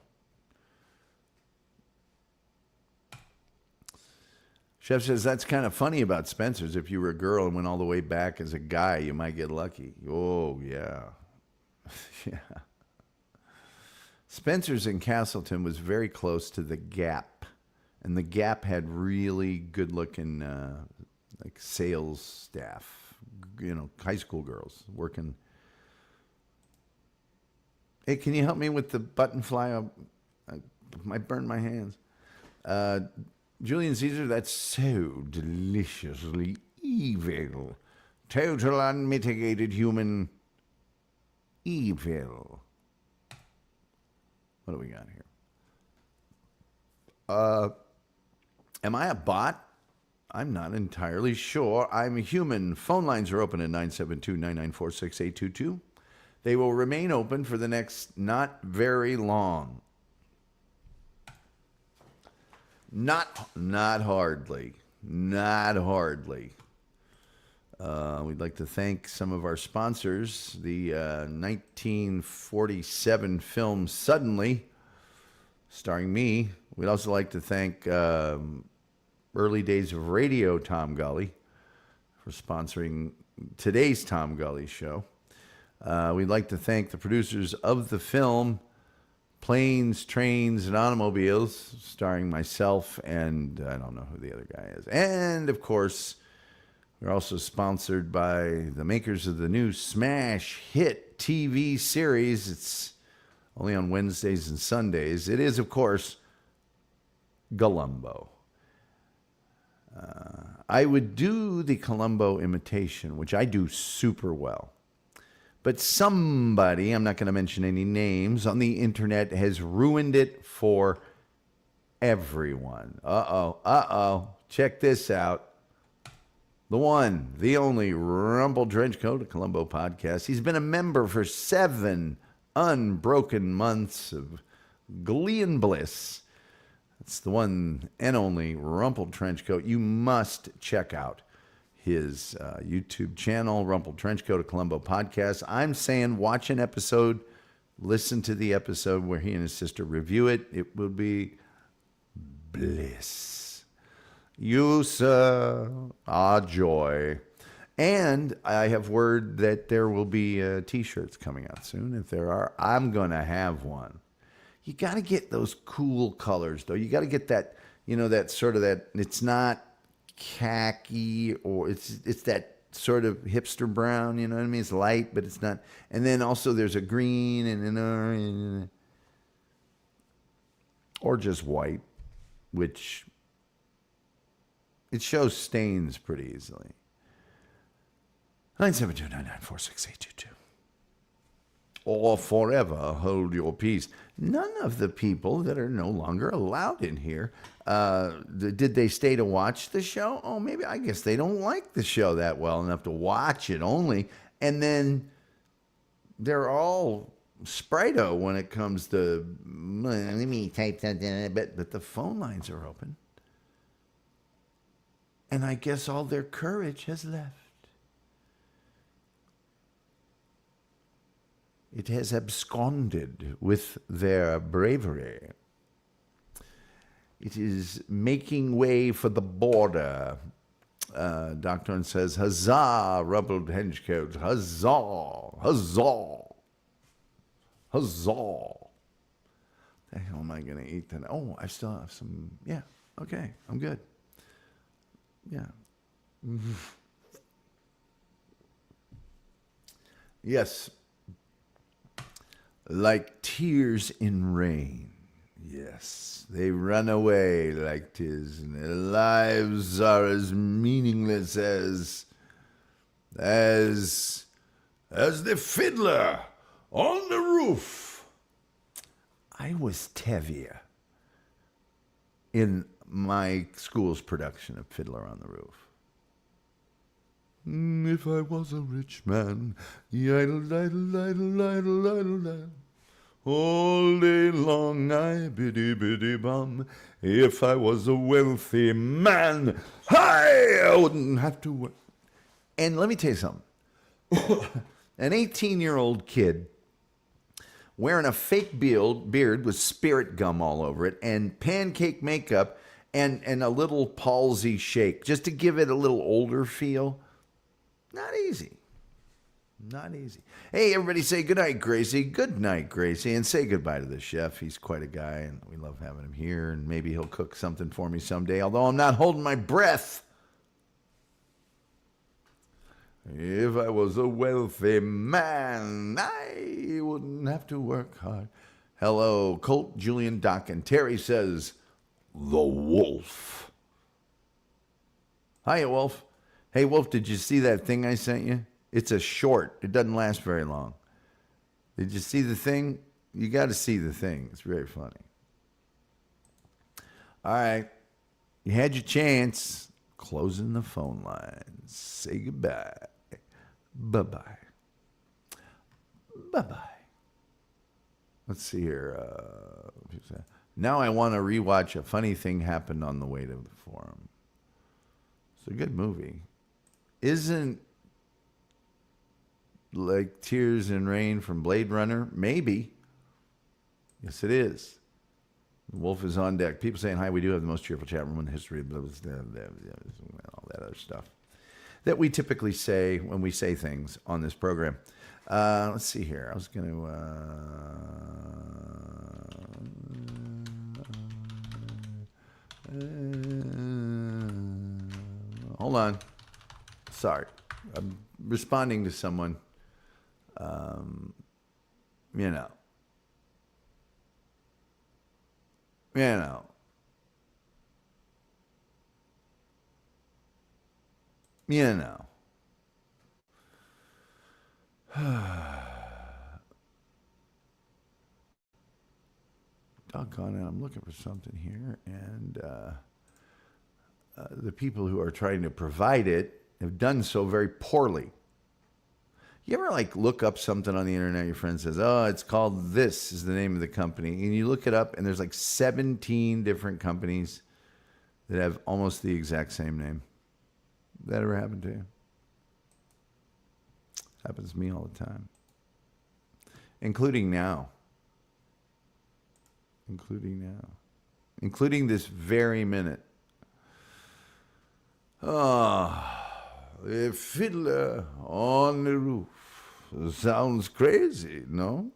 A: Chef says that's kind of funny about Spencer's. If you were a girl and went all the way back as a guy, you might get lucky. Oh, yeah. Yeah. Spencer's in Castleton was very close to the Gap. And the Gap had really good-looking like sales staff, high school girls working. Hey, can you help me with the button fly? I might burn my hands. Julian Caesar, that's so deliciously evil. Total unmitigated human evil. What do we got here? Am I a bot? I'm not entirely sure. I'm a human. Phone lines are open at 972-994-6822. They will remain open for the next not very long. Not hardly. Not hardly. We'd like to thank some of our sponsors. The 1947 film Suddenly, starring me. We'd also like to thank Early Days of Radio Tom Gully for sponsoring today's Tom Gully show. We'd like to thank the producers of the film Planes, Trains, and Automobiles, starring myself and I don't know who the other guy is. And, of course, we're also sponsored by the makers of the new smash hit TV series. It's only on Wednesdays and Sundays. It is, of course, Columbo. I would do the Columbo imitation, which I do super well. But somebody, I'm not going to mention any names, on the internet has ruined it for everyone. Check this out. The one, the only Rumple Trenchcoat, a Columbo podcast. He's been a member for 7 unbroken months of glee and bliss. It's the one and only Rumple Trenchcoat. You must check out his YouTube channel, Rumple Trenchcoat, a Columbo podcast. I'm saying watch an episode, listen to the episode where he and his sister review it. It will be bliss. You, sir, are joy. And I have word that there will be T-shirts coming out soon. If there are, I'm going to have one. You got to get those cool colors, though. You got to get that, that sort of that, it's not khaki or it's that sort of hipster brown, you know what I mean? It's light, but it's not. And then also there's a green and an orange. Or just white, which it shows stains pretty easily. 972-994-6822. Or forever hold your peace. None of the people that are no longer allowed in here, did they stay to watch the show? Oh, maybe, I guess they don't like the show that well enough to watch it only. And then they're all Sprite-o when it comes to, let me type something, but the phone lines are open. And I guess all their courage has left. It has absconded with their bravery. It is making way for the border. Doctor says, huzzah, Rumpled Henchcoat, huzzah, huzzah, huzzah. The hell am I going to eat then? Oh, I still have some, yeah, okay, I'm good. Yeah. Yes. Like tears in rain. Yes. They run away like tears, and their lives are as meaningless as the fiddler on the roof. I was Tevye in my school's production of Fiddler on the Roof. If I was a rich man, idle, idle, idle, idle, idle, idle, all day long I biddy, biddy, bum. If I was a wealthy man, I wouldn't have to work. And let me tell you something. An 18-year-old kid wearing a fake beard with spirit gum all over it and pancake makeup and a little palsy shake, just to give it a little older feel. Not easy. Not easy. Hey, everybody say good night, Gracie. Good night, Gracie. And say goodbye to the chef. He's quite a guy, and we love having him here. And maybe he'll cook something for me someday, although I'm not holding my breath. If I was a wealthy man, I wouldn't have to work hard. Hello, Colt, Julian, Doc, and Terry says, the Wolf. Hiya, Wolf. Hey, Wolf, did you see that thing I sent you? It's a short. It doesn't last very long. Did you see the thing? You got to see the thing. It's very funny. All right. You had your chance. Closing the phone lines. Say goodbye. Bye-bye. Bye-bye. Let's see here. Now I want to rewatch A Funny Thing Happened on the Way to the Forum. It's a good movie. Isn't like Tears in Rain from Blade Runner? Maybe. Yes, it is. The Wolf is on deck. People saying hi. We do have the most cheerful chat room in the history of all that other stuff that we typically say when we say things on this program. Let's see here. I was going to... hold on. Sorry. I'm responding to someone. You know. doggone it, I'm looking for something here, and the people who are trying to provide it have done so very poorly. You ever like look up something on the internet? Your friend says, "Oh, it's called this is the name of the company," and you look it up, and there's like 17 different companies that have almost the exact same name. That ever happened to you? Happens to me all the time, including now. Including this very minute. A fiddler on the roof. Sounds crazy, no?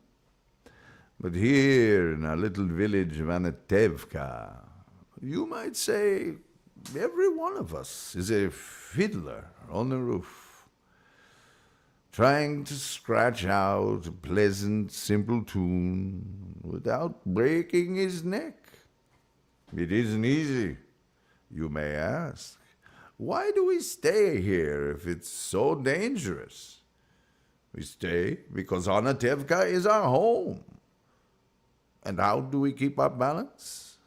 A: But here in our little village of Anatevka, you might say every one of us is a fiddler on the roof, trying to scratch out a pleasant, simple tune without breaking his neck. It isn't easy, you may ask. Why do we stay here if it's so dangerous? We stay because Anatevka is our home. And how do we keep our balance?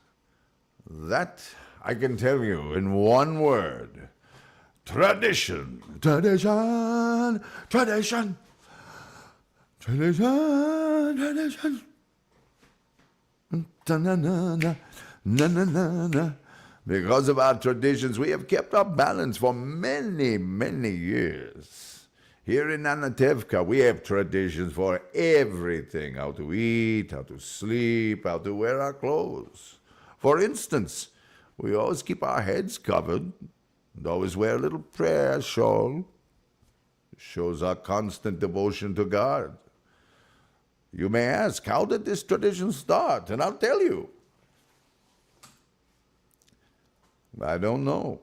A: That I can tell you in one word. Tradition. Tradition. Tradition. Tradition. Tradition. Na-na-na-na. Na-na-na-na. Because of our traditions, we have kept our balance for many, many years. Here in Anatevka, we have traditions for everything. How to eat, how to sleep, how to wear our clothes. For instance, we always keep our heads covered and always wear a little prayer shawl. It shows our constant devotion to God. You may ask, how did this tradition start? And I'll tell you. I don't know.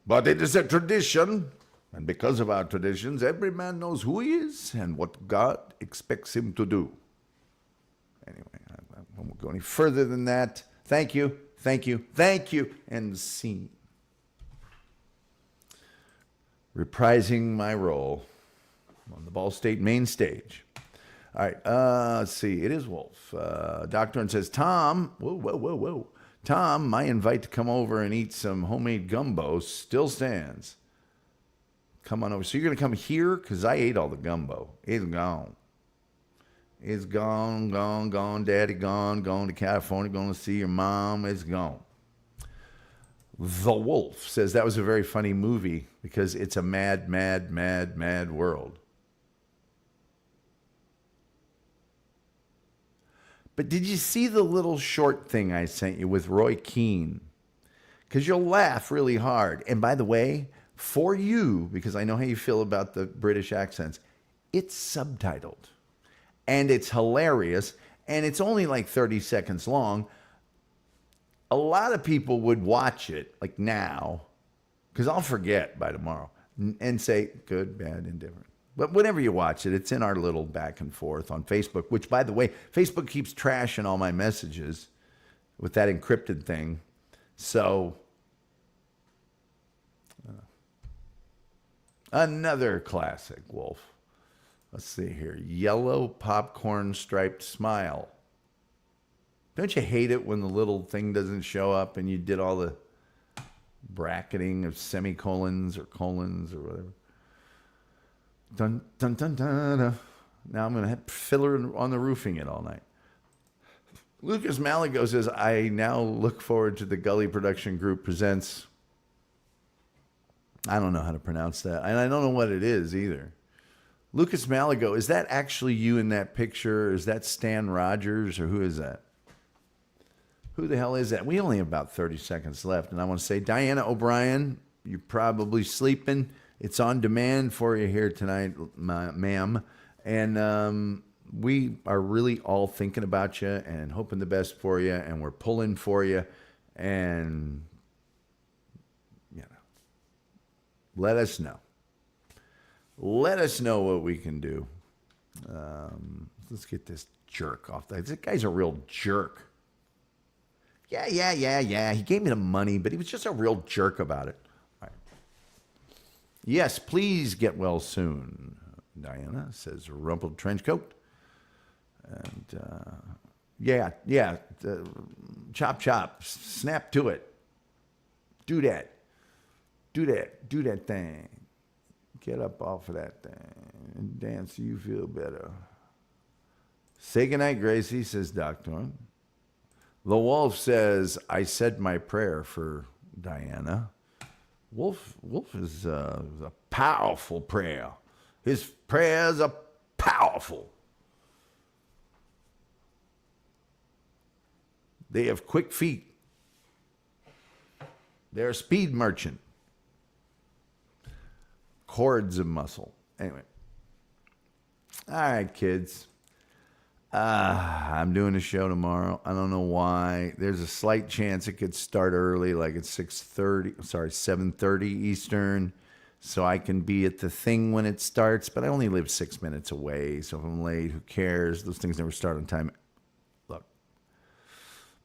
A: But it is a tradition, and because of our traditions, every man knows who he is and what God expects him to do. Anyway, I won't go any further than that. Thank you, and scene. Reprising my role on the Ball State main stage. All right, let's see. It is Wolf. Doctor says, Tom, whoa. Tom, my invite to come over and eat some homemade gumbo still stands. Come on over. So you're going to come here? Because I ate all the gumbo. It's gone. It's gone, Daddy gone to California, going to see your mom. It's gone. The Wolf says that was a very funny movie because it's a mad world. But did you see the little short thing I sent you with Roy Keane? Because you'll laugh really hard. And by the way, for you, because I know how you feel about the British accents, it's subtitled. And it's hilarious. And it's only like 30 seconds long. A lot of people would watch it, like now, because I'll forget by tomorrow, and say, good, bad, indifferent. But whenever you watch it, it's in our little back and forth on Facebook, which, by the way, Facebook keeps trashing all my messages with that encrypted thing. So, another classic, Wolf. Let's see here. Yellow popcorn striped smile. Don't you hate it when the little thing doesn't show up and you did all the bracketing of semicolons or colons or whatever? Dun, dun, dun, dun, dun. Now I'm going to have filler on the roofing it all night. Lucas Malago says, I now look forward to the Gully Production Group presents. I don't know how to pronounce that. And I don't know what it is either. Lucas Malago, is that actually you in that picture? Or is that Stan Rogers or who is that? Who the hell is that? We only have about 30 seconds left. And I want to say, Diana O'Brien, you're probably sleeping. It's on demand for you here tonight, ma'am. And we are really all thinking about you and hoping the best for you. And we're pulling for you. And, you know, let us know. Let us know what we can do. Let's get this jerk off. This guy's a real jerk. Yeah. He gave me the money, but he was just a real jerk about it. All right. Yes, please get well soon, Diana, says rumpled trench coat. And Yeah. Chop, chop. Snap to it. Do that. Do that thing. Get up off of that thing and dance so you feel better. Say goodnight, Gracie, says Doctor. The Wolf says, I said my prayer for Diana. Wolf is a powerful prayer. His prayers are powerful. They have quick feet. They're a speed merchant. Cords of muscle. Anyway. All right, kids. I'm doing a show tomorrow. I don't know why. There's a slight chance it could start early, like at 7:30 Eastern, so I can be at the thing when it starts, but I only live 6 minutes away, so if I'm late, who cares? Those things never start on time. Look.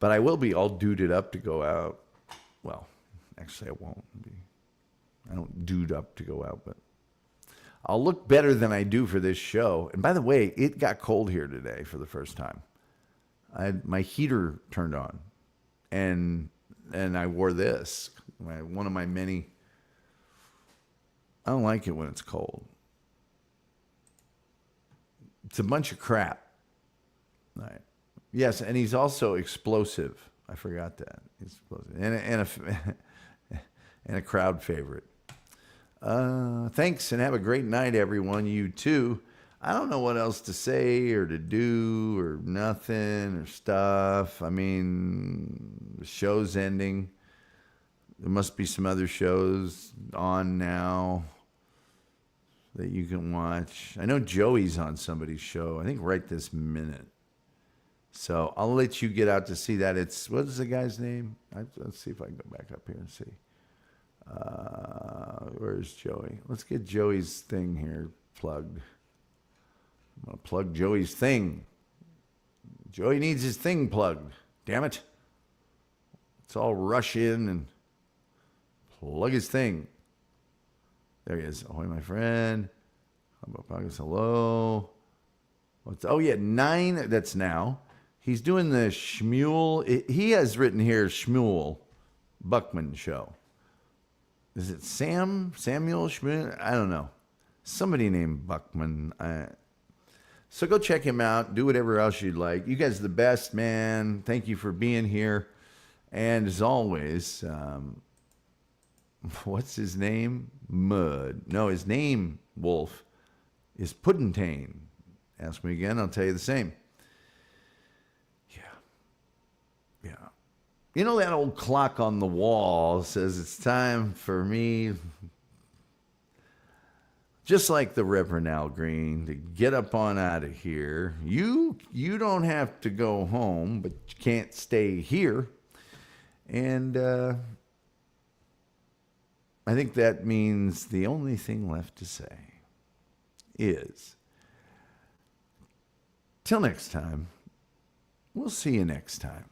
A: But I will be all duded up to go out. Well, actually I won't be. I don't dude up to go out, but I'll look better than I do for this show. And by the way, it got cold here today for the first time. I had my heater turned on, and I wore this. One of my many. I don't like it when it's cold. It's a bunch of crap. All right. Yes, and he's also explosive. I forgot that. He's explosive. And a crowd favorite. Thanks and have a great night, everyone. You too. I don't know what else to say or to do or nothing or stuff. I mean, the show's ending. There must be some other shows on now that you can watch. I know Joey's on somebody's show, I think right this minute. So I'll let you get out to see that. It's, what is the guy's name? Let's see if I can go back up here and see. Where's Joey? Let's get Joey's thing here plugged. I'm going to plug Joey's thing. Joey needs his thing plugged. Damn it. Let's all rush in and plug his thing. There he is. Ahoy, my friend. Hello. Oh, yeah, 9. That's now. He's doing the Shmuel. He has written here Shmuel Buckman show. Is it Samuel Shmuel? I don't know. Somebody named Buckman. So go check him out. Do whatever else you'd like. You guys are the best, man. Thank you for being here. And as always, what's his name? Mud. No, his name, Wolf, is Puddentane. Ask me again, I'll tell you the same. Yeah. You know that old clock on the wall says it's time for me, just like the Reverend Al Green, to get up on out of here. You don't have to go home, but you can't stay here. And I think that means the only thing left to say is, till next time, we'll see you next time.